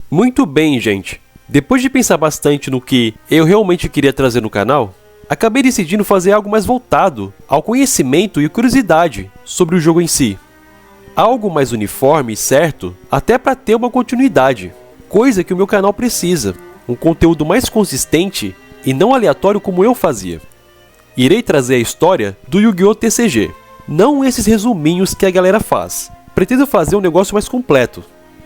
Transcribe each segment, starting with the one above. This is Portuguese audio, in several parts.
Muito bem, gente. Depois de pensar bastante no que eu realmente queria trazer no canal, acabei decidindo fazer algo mais voltado ao conhecimento e curiosidade sobre o jogo em si. Algo mais uniforme e certo, até para ter uma continuidade, coisa que o meu canal precisa, um conteúdo mais consistente e não aleatório como eu fazia. Irei trazer a história do Yu-Gi-Oh! TCG, não esses resuminhos que a galera faz. Pretendo fazer um negócio mais completo.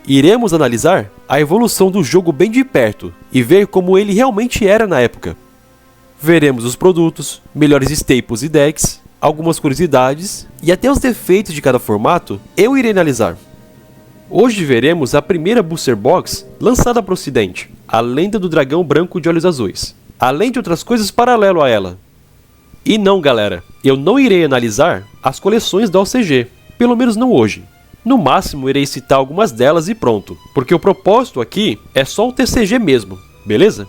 Iremos analisar a evolução do jogo bem de perto e ver como ele realmente era na época. Veremos os produtos, melhores staples e decks, algumas curiosidades e até os defeitos de cada formato eu irei analisar. Hoje veremos a primeira Booster Box lançada para o ocidente, a Lenda do Dragão Branco de Olhos Azuis, além de outras coisas paralelo a ela. E não, galera, eu não irei analisar as coleções da OCG, pelo menos não hoje. No máximo irei citar algumas delas e pronto, porque o propósito aqui é só o TCG mesmo, beleza?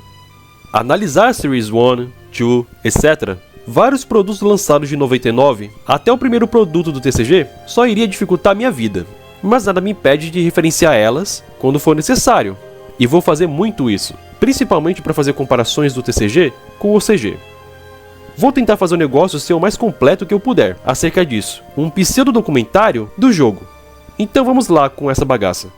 Analisar Series 1, 2, etc. Vários produtos lançados de 99 até o primeiro produto do TCG só iria dificultar minha vida, mas nada me impede de referenciar elas quando for necessário, e vou fazer muito isso, principalmente para fazer comparações do TCG com o OCG. Vou tentar fazer o negócio ser o mais completo que eu puder acerca disso, um pseudo-documentário do jogo. Então vamos lá com essa bagaça.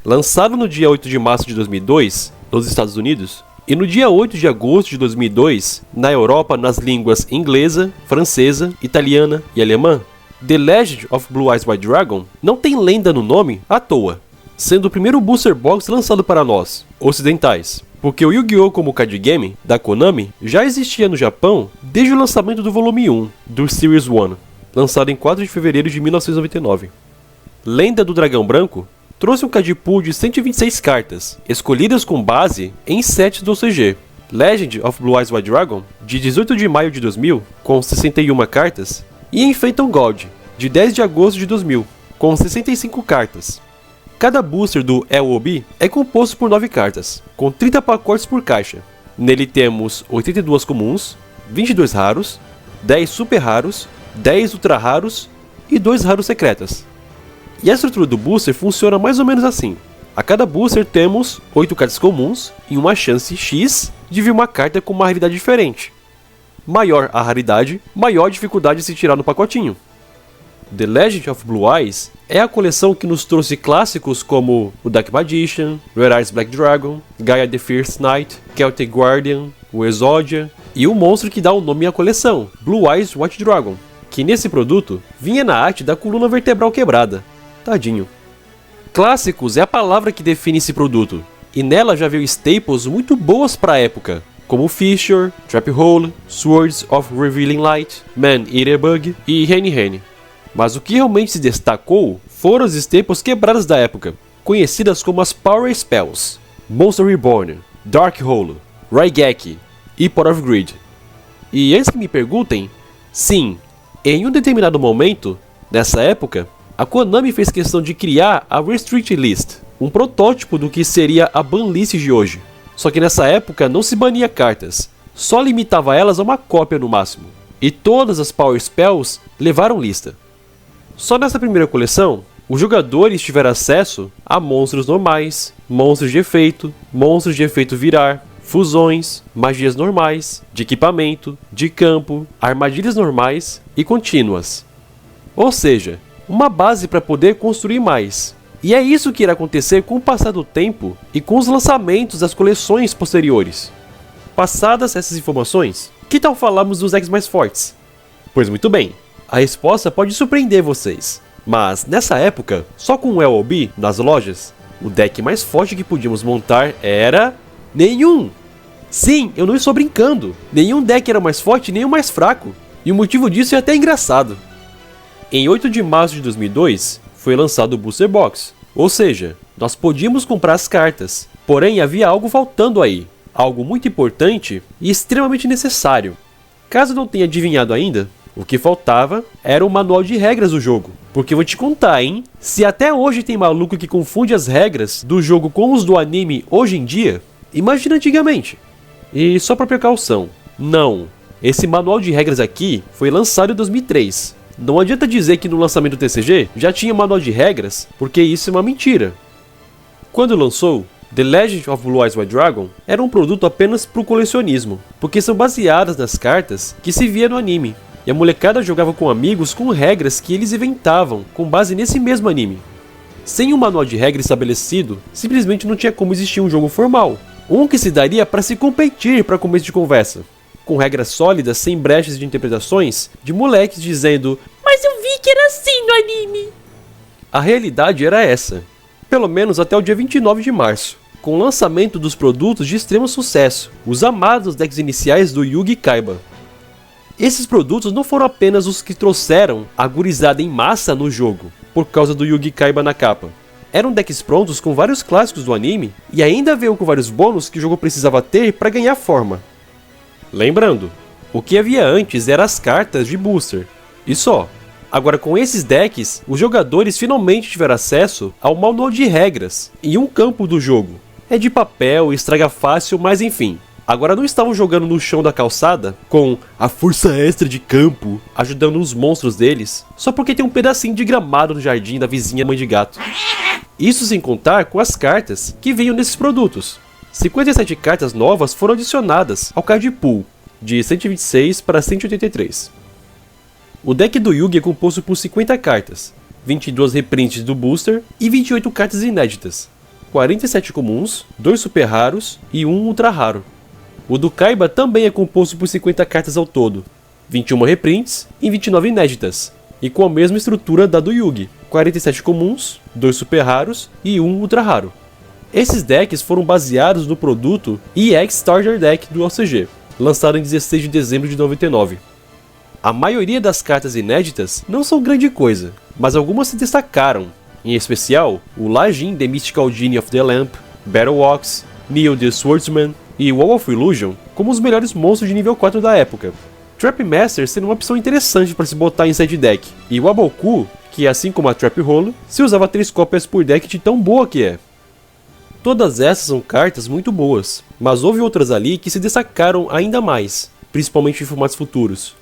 Lançado no dia 8 de março de 2002, nos Estados Unidos, e no dia 8 de agosto de 2002, na Europa nas línguas inglesa, francesa, italiana e alemã, The Legend of Blue Eyes White Dragon não tem lenda no nome à toa, sendo o primeiro Booster Box lançado para nós, ocidentais, porque o Yu-Gi-Oh! Como card game da Konami já existia no Japão desde o lançamento do volume 1 do Series 1, lançado em 4 de fevereiro de 1999. Lenda do Dragão Branco trouxe um card pool de 126 cartas, escolhidas com base em sets do OCG. Legend of Blue Eyes White Dragon, de 18 de maio de 2000, com 61 cartas, e em Phantom Gold, de 10 de agosto de 2000, com 65 cartas. Cada booster do LOB é composto por 9 cartas, com 30 pacotes por caixa. Nele temos 82 comuns, 22 raros, 10 super raros, 10 ultra raros e 2 raros secretas. E a estrutura do booster funciona mais ou menos assim. A cada booster temos 8 cartas comuns e uma chance X de vir uma carta com uma raridade diferente. Maior a raridade, maior a dificuldade de se tirar no pacotinho. The Legend of Blue Eyes é a coleção que nos trouxe clássicos como o Dark Magician, Rare Eyes Black Dragon, Gaia the Fierce Knight, Celtic Guardian, o Exodia e o monstro que dá o nome à coleção, Blue Eyes White Dragon, que nesse produto vinha na arte da coluna vertebral quebrada. Tadinho. Clássicos é a palavra que define esse produto, e nela já veio staples muito boas para a época, como Fissure, Trap Hole, Swords of Revealing Light, Man Eater Bug e Hen. Mas o que realmente se destacou foram as staples quebradas da época, conhecidas como as Power Spells, Monster Reborn, Dark Hole, Raigeki e Pot of Greed. E antes que me perguntem, sim, em um determinado momento, nessa época, a Konami fez questão de criar a Restrict List, um protótipo do que seria a Ban List de hoje. Só que nessa época não se bania cartas, só limitava elas a uma cópia no máximo. E todas as Power Spells levaram lista. Só nessa primeira coleção, os jogadores tiveram acesso a monstros normais, monstros de efeito virar, fusões, magias normais, de equipamento, de campo, armadilhas normais e contínuas. Ou seja, uma base para poder construir mais. E é isso que irá acontecer com o passar do tempo e com os lançamentos das coleções posteriores. Passadas essas informações, que tal falarmos dos decks mais fortes? Pois muito bem, a resposta pode surpreender vocês, mas nessa época, só com o LOB nas lojas, o deck mais forte que podíamos montar era... nenhum! Sim, eu não estou brincando, nenhum deck era mais forte nem o mais fraco, e o motivo disso é até engraçado. Em 8 de março de 2002, foi lançado o Booster Box, ou seja, nós podíamos comprar as cartas, porém havia algo faltando aí, algo muito importante e extremamente necessário. Caso não tenha adivinhado ainda, o que faltava era o manual de regras do jogo, porque vou te contar, hein, se até hoje tem maluco que confunde as regras do jogo com os do anime hoje em dia, imagina antigamente. E só para precaução, não, esse manual de regras aqui foi lançado em 2003. Não adianta dizer que no lançamento do TCG já tinha manual de regras, porque isso é uma mentira. Quando lançou, The Legend of Blue Eyes White Dragon era um produto apenas para o colecionismo, porque são baseadas nas cartas que se via no anime, e a molecada jogava com amigos com regras que eles inventavam com base nesse mesmo anime. Sem um manual de regra estabelecido, simplesmente não tinha como existir um jogo formal, um que se daria para se competir para começo de conversa, com regras sólidas sem brechas de interpretações de moleques dizendo "Mas eu vi que era assim no anime". A realidade era essa, pelo menos até o dia 29 de março, com o lançamento dos produtos de extremo sucesso, os amados decks iniciais do Yu-Gi Kaiba. Esses produtos não foram apenas os que trouxeram a gurizada em massa no jogo, por causa do Yu-Gi Kaiba na capa. Eram decks prontos com vários clássicos do anime, e ainda veio com vários bônus que o jogo precisava ter para ganhar forma. Lembrando, o que havia antes eram as cartas de booster, e só. Agora com esses decks, os jogadores finalmente tiveram acesso ao manual de regras e um campo do jogo. É de papel, estraga fácil, mas enfim. Agora não estavam jogando no chão da calçada, com a força extra de campo, ajudando os monstros deles, só porque tem um pedacinho de gramado no jardim da vizinha mãe de gato. Isso sem contar com as cartas que vinham nesses produtos. 57 cartas novas foram adicionadas ao card pool, de 126 para 183. O deck do Yu-Gi é composto por 50 cartas, 22 reprints do booster e 28 cartas inéditas, 47 comuns, 2 super raros e 1 ultra raro. O do Kaiba também é composto por 50 cartas ao todo, 21 reprints e 29 inéditas, e com a mesma estrutura da do Yu-Gi, 47 comuns, 2 super raros e 1 ultra raro. Esses decks foram baseados no produto EX Starter Deck do OCG, lançado em 16 de dezembro de 99. A maioria das cartas inéditas não são grande coisa, mas algumas se destacaram, em especial o Lajin The Mystical Genie of the Lamp, Battle Ox, Neo the Swordsman e Wall of Illusion como os melhores monstros de nível 4 da época. Trap Master seria uma opção interessante para se botar em side deck, e o Waboku, que assim como a Trap Holo, se usava 3 cópias por deck de tão boa que é. Todas essas são cartas muito boas, mas houve outras ali que se destacaram ainda mais, principalmente em formatos futuros.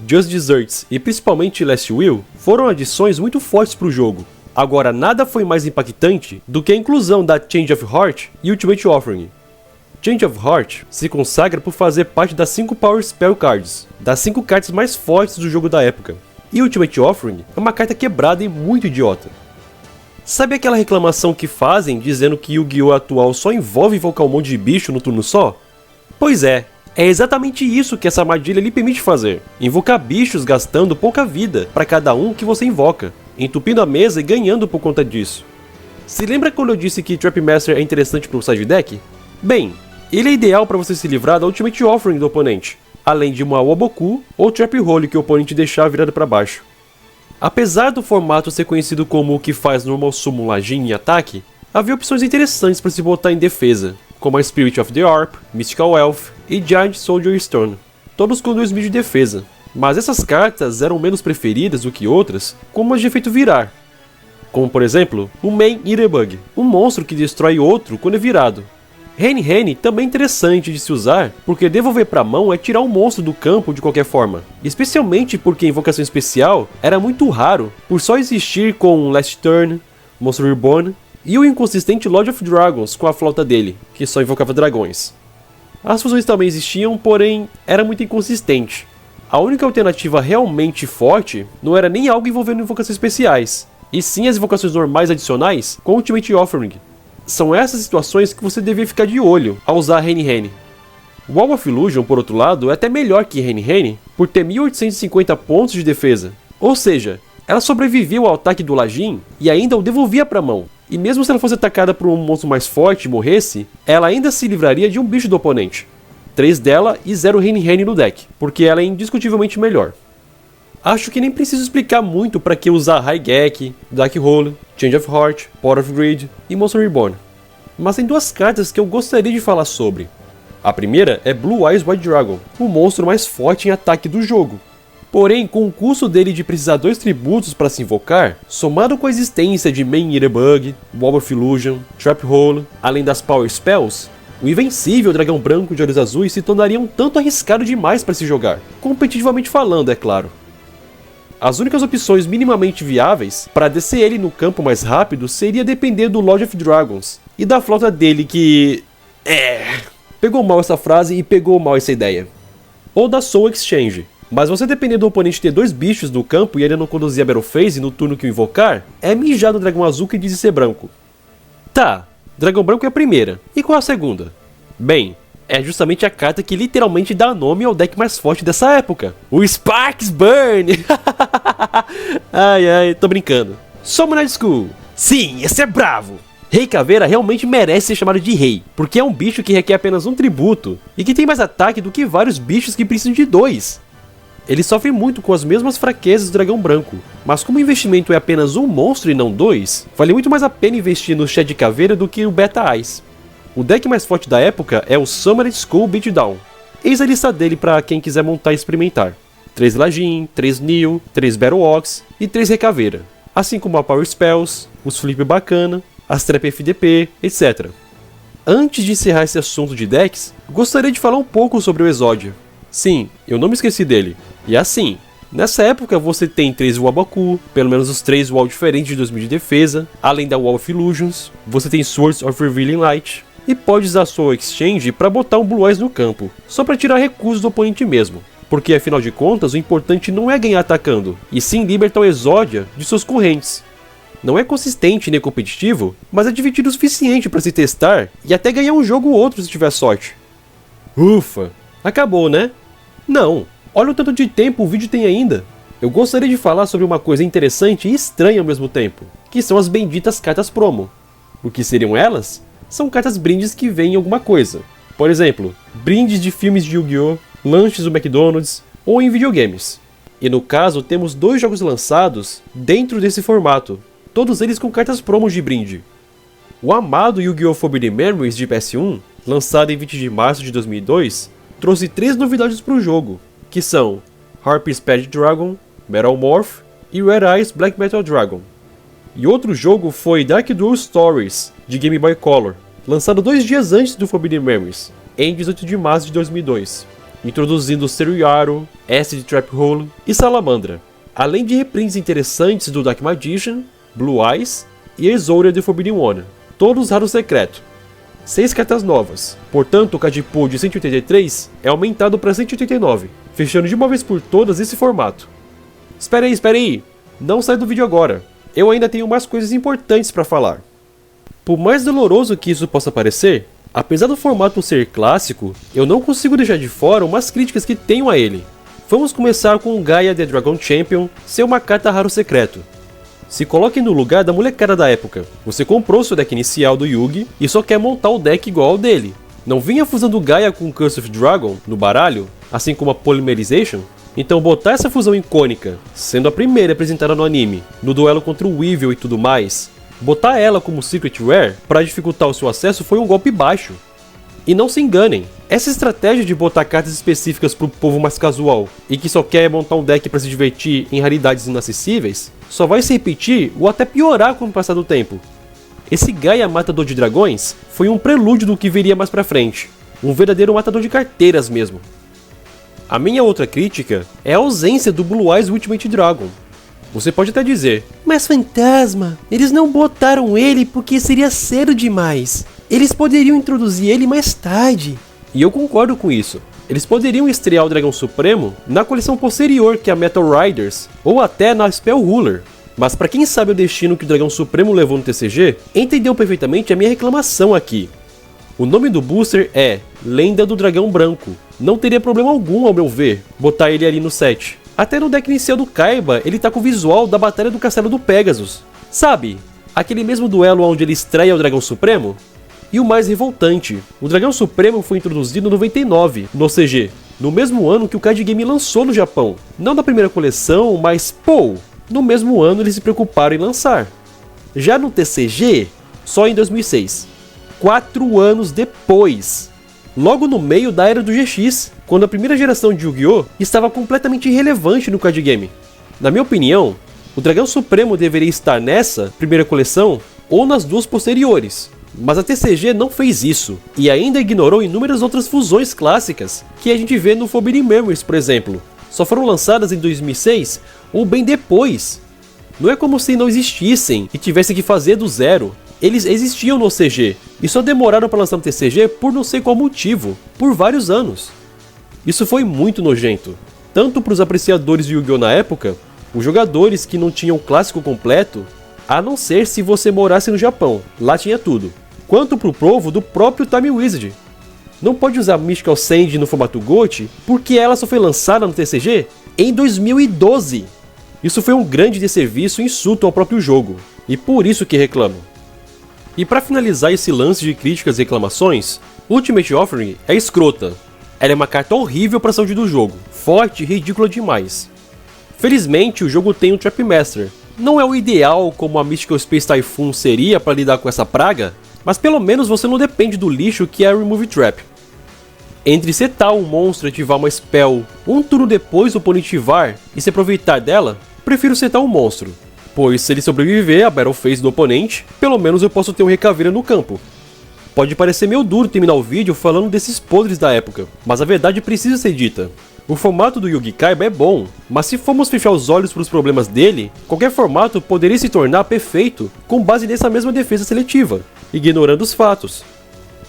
Just Desserts e principalmente Last Will foram adições muito fortes para o jogo. Agora nada foi mais impactante do que a inclusão da Change of Heart e Ultimate Offering. Change of Heart se consagra por fazer parte das 5 Power Spell Cards, das 5 cartas mais fortes do jogo da época. E Ultimate Offering é uma carta quebrada e muito idiota. Sabe aquela reclamação que fazem dizendo que Yu-Gi-Oh! Atual só envolve invocar um monte de bicho no turno só? Pois é exatamente isso que essa armadilha lhe permite fazer. Invocar bichos gastando pouca vida para cada um que você invoca, entupindo a mesa e ganhando por conta disso. Se lembra quando eu disse que Trap Master é interessante para o side deck? Bem, ele é ideal para você se livrar da Ultimate Offering do oponente, além de uma Waboku ou Trap Hole que o oponente deixar virado para baixo. Apesar do formato ser conhecido como o que faz Normal Summon Lajin em ataque, havia opções interessantes para se botar em defesa, como a Spirit of the Harp, Mystical Elf e Giant Soldier Stone, todos com 2.000 de defesa, mas essas cartas eram menos preferidas do que outras, como as de efeito virar, como por exemplo o Main Eaterbug, um monstro que destrói outro quando é virado. Rene também é interessante de se usar, porque devolver para a mão é tirar um monstro do campo de qualquer forma, especialmente porque a invocação especial era muito raro, por só existir com Last Turn, Monster Reborn e o inconsistente Lord of Dragons com a flauta dele, que só invocava dragões. As fusões também existiam, porém era muito inconsistente. A única alternativa realmente forte não era nem algo envolvendo invocações especiais, e sim as invocações normais adicionais com Ultimate Offering. São essas situações que você devia ficar de olho ao usar Rene. Wall of Illusion, por outro lado, é até melhor que Rene por ter 1850 pontos de defesa. Ou seja, ela sobreviveu ao ataque do Lajin e ainda o devolvia para a mão. E mesmo se ela fosse atacada por um monstro mais forte e morresse, ela ainda se livraria de um bicho do oponente. 3 dela e 0 Rene no deck, porque ela é indiscutivelmente melhor. Acho que nem preciso explicar muito para que usar Raigeki, Dark Hole, Change of Heart, Pot of Greed e Monster Reborn. Mas tem 2 cartas que eu gostaria de falar sobre. A primeira é Blue Eyes White Dragon, o monstro mais forte em ataque do jogo. Porém, com o custo dele de precisar 2 tributos para se invocar, somado com a existência de Main Eaterbug, Wall of Illusion, Trap Hole, além das Power Spells, o invencível dragão branco de olhos azuis se tornaria um tanto arriscado demais para se jogar, competitivamente falando, é claro. As únicas opções minimamente viáveis para descer ele no campo mais rápido seria depender do Lord of Dragons e da flauta dele que... pegou mal essa frase e pegou mal essa ideia. Ou da Soul Exchange. Mas você depender do oponente ter 2 bichos no campo e ele não conduzir a Battle Phase no turno que o invocar, é mijar no dragão azul que diz ser branco. Tá, dragão branco é a primeira. E qual é a segunda? Bem, é justamente a carta que literalmente dá nome ao deck mais forte dessa época. O Sparks Burn! Ai, tô brincando. Summoner School. Sim, esse é bravo! Rei Caveira realmente merece ser chamado de rei, porque é um bicho que requer apenas um tributo e que tem mais ataque do que vários bichos que precisam de 2. Ele sofre muito com as mesmas fraquezas do dragão branco, mas como o investimento é apenas um monstro e não 2, vale muito mais a pena investir no Shed Caveira do que no Beta Ice. O deck mais forte da época é o Summoner School Beatdown. Eis a lista dele para quem quiser montar e experimentar. 3 Lajin, 3 Nil, 3 Battle Ox e 3 Recaveira, assim como a Power Spells, os Flip Bacana, as Trap FDP, etc. Antes de encerrar esse assunto de decks, gostaria de falar um pouco sobre o Exodia. Sim, eu não me esqueci dele. E assim, nessa época você tem 3 Wabaku, pelo menos os 3 WoW diferentes de 2000 de defesa, além da Wall of Illusions, você tem Swords of Revealing Light, e pode usar sua Exchange para botar um Blue Eyes no campo, só para tirar recursos do oponente mesmo. Porque afinal de contas, o importante não é ganhar atacando, e sim libertar o Exodia de suas correntes. Não é consistente nem competitivo, mas é divertido o suficiente para se testar e até ganhar um jogo ou outro se tiver sorte. Ufa! Acabou, né? Não! Olha o tanto de tempo o vídeo tem ainda. Eu gostaria de falar sobre uma coisa interessante e estranha ao mesmo tempo, que são as benditas cartas promo. O que seriam elas? São cartas brindes que vêm em alguma coisa. Por exemplo, brindes de filmes de Yu-Gi-Oh!, lanches do McDonald's ou em videogames. E no caso temos 2 jogos lançados dentro desse formato, todos eles com cartas promos de brinde. O amado Yu-Gi-Oh! Forbidden Memories de PS1, lançado em 20 de março de 2002, trouxe 3 novidades para o jogo, que são Harpy's Pet Dragon, Metal Morph e Red Eyes Black Metal Dragon. E outro jogo foi Dark Duel Stories, de Game Boy Color, lançado 2 dias antes do Forbidden Memories, em 18 de março de 2002, introduzindo Seruyaru, Acid Trap Hole e Salamandra, além de reprints interessantes do Dark Magician, Blue Eyes e Exodia de Forbidden One, todos raro secreto. 6 cartas novas, portanto o card pool de 183 é aumentado para 189, fechando de uma vez por todas esse formato. Espera aí, não sai do vídeo agora, eu ainda tenho mais coisas importantes para falar. Por mais doloroso que isso possa parecer, apesar do formato ser clássico, eu não consigo deixar de fora umas críticas que tenho a ele. Vamos começar com o Gaia The Dragon Champion ser uma carta raro secreto. Se coloque no lugar da molecada da época. Você comprou seu deck inicial do Yugi e só quer montar o deck igual ao dele. Não vinha fusando Gaia com Curse of Dragon no baralho, assim como a Polymerization? Então botar essa fusão icônica, sendo a primeira apresentada no anime, no duelo contra o Weevil e tudo mais, botar ela como Secret Rare para dificultar o seu acesso foi um golpe baixo. E não se enganem, essa estratégia de botar cartas específicas pro povo mais casual e que só quer montar um deck para se divertir em raridades inacessíveis, só vai se repetir ou até piorar com o passar do tempo. Esse Gaia Matador de Dragões foi um prelúdio do que viria mais pra frente, um verdadeiro matador de carteiras mesmo. A minha outra crítica é a ausência do Blue Eyes Ultimate Dragon. Você pode até dizer, mas Fantasma, eles não botaram ele porque seria cedo demais. Eles poderiam introduzir ele mais tarde. E eu concordo com isso. Eles poderiam estrear o Dragão Supremo na coleção posterior que é a Metal Riders, ou até na Spell Ruler. Mas para quem sabe o destino que o Dragão Supremo levou no TCG, entendeu perfeitamente a minha reclamação aqui. O nome do booster é Lenda do Dragão Branco. Não teria problema algum, ao meu ver, botar ele ali no set. Até no deck inicial do Kaiba, ele tá com o visual da Batalha do Castelo do Pegasus. Sabe? Aquele mesmo duelo onde ele estreia o Dragão Supremo? E o mais revoltante, o Dragão Supremo foi introduzido em 99, no CG, no mesmo ano que o card game lançou no Japão. Não na primeira coleção, mas, no mesmo ano eles se preocuparam em lançar. Já no TCG, só em 2006. 4 anos depois. Logo no meio da era do GX, quando a primeira geração de Yu-Gi-Oh! Estava completamente irrelevante no card game. Na minha opinião, o Dragão Supremo deveria estar nessa primeira coleção ou nas 2 posteriores. Mas a TCG não fez isso, e ainda ignorou inúmeras outras fusões clássicas que a gente vê no Forbidden Memories, por exemplo. Só foram lançadas em 2006 ou bem depois. Não é como se não existissem e tivessem que fazer do zero. Eles existiam no CG e só demoraram para lançar no TCG por não sei qual motivo, por vários anos. Isso foi muito nojento, tanto para os apreciadores de Yu-Gi-Oh! Na época, os jogadores que não tinham o clássico completo, a não ser se você morasse no Japão, lá tinha tudo, quanto para o povo do próprio Time Wizard. Não pode usar Mystical Sand no formato GOT porque ela só foi lançada no TCG em 2012. Isso foi um grande desserviço e insulto ao próprio jogo, e por isso que reclamo. E para finalizar esse lance de críticas e reclamações, Ultimate Offering é escrota. Ela é uma carta horrível para a saúde do jogo, forte e ridícula demais. Felizmente o jogo tem um Trap Master. Não é o ideal como a Mystical Space Typhoon seria para lidar com essa praga, mas pelo menos você não depende do lixo que é Remove Trap. Entre setar um monstro e ativar uma spell um turno depois do oponente ativar e se aproveitar dela, prefiro setar um monstro, pois se ele sobreviver à Battle Phase do oponente, pelo menos eu posso ter um Recaveira no campo. Pode parecer meio duro terminar o vídeo falando desses podres da época, mas a verdade precisa ser dita. O formato do Yu-Gi Kaiba é bom, mas se formos fechar os olhos para os problemas dele, qualquer formato poderia se tornar perfeito com base nessa mesma defesa seletiva, ignorando os fatos.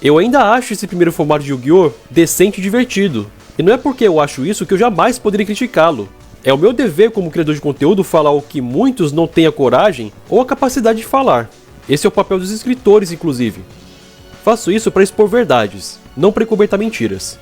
Eu ainda acho esse primeiro formato de Yu-Gi-Oh! Decente e divertido, e não é porque eu acho isso que eu jamais poderia criticá-lo. É o meu dever como criador de conteúdo falar o que muitos não têm a coragem ou a capacidade de falar. Esse é o papel dos escritores, inclusive. Faço isso para expor verdades, não para encobertar mentiras.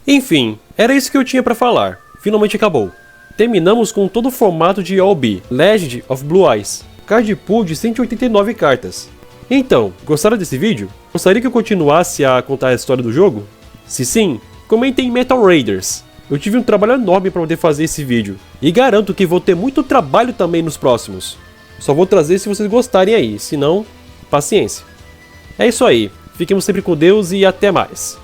Enfim, era isso que eu tinha para falar. Finalmente acabou. Terminamos com todo o formato de All-B, Legend of Blue Eyes, card pool de 189 cartas. Então, gostaram desse vídeo? Gostaria que eu continuasse a contar a história do jogo? Se sim, comentem em Metal Raiders. Eu tive um trabalho enorme para poder fazer esse vídeo, e garanto que vou ter muito trabalho também nos próximos. Só vou trazer se vocês gostarem aí, se não, paciência. É isso aí, fiquemos sempre com Deus e até mais.